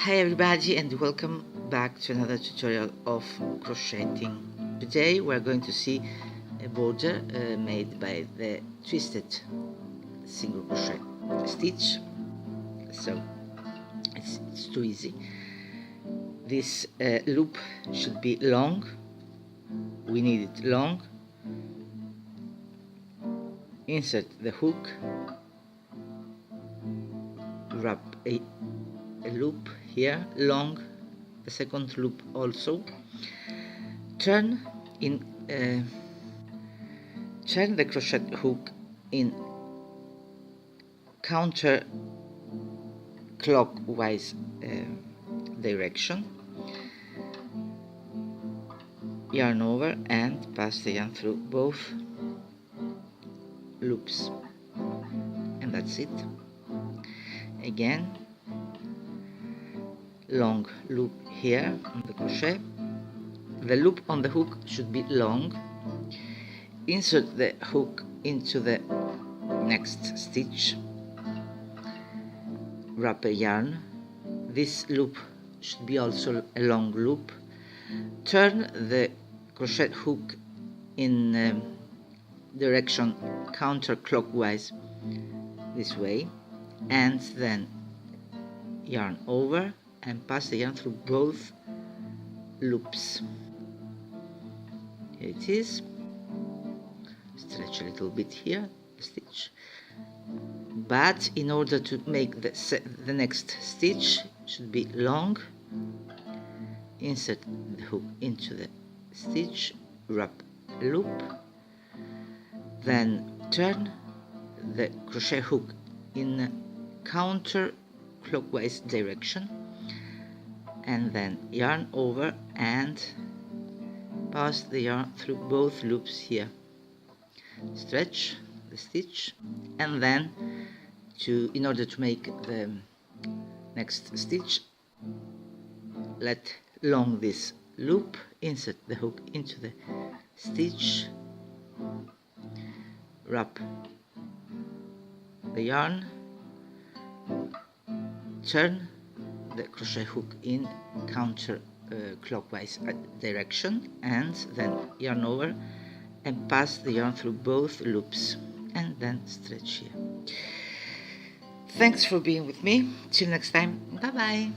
Hi everybody, and welcome back to another tutorial of crocheting. Today we are going to see a border made by the twisted single crochet stitch. So it's too easy. This loop should be long. We need it long. Insert the hook, wrap a loop here, long, the second loop also. Turn the crochet hook in counter clockwise direction. Yarn over and pass the yarn through both loops, and that's it. Again, long loop here on the crochet. The loop on the hook should be long. Insert the hook into the next stitch, wrap a yarn. This loop should be also a long loop. Turn the crochet hook in direction counterclockwise this way, and then yarn over and pass the yarn through both loops. Here it is. Stretch a little bit here, the stitch, but in order to make the next stitch should be long. Insert the hook into the stitch, wrap a loop, then turn the crochet hook in counterclockwise direction, and then yarn over and pass the yarn through both loops here. Stretch the stitch, and then in order to make the next stitch, let long this loop. Insert the hook into the stitch, wrap the yarn, turn the crochet hook in counter clockwise direction, and then yarn over and pass the yarn through both loops, and then stretch here. Thanks for being with me. Till next time. Bye bye.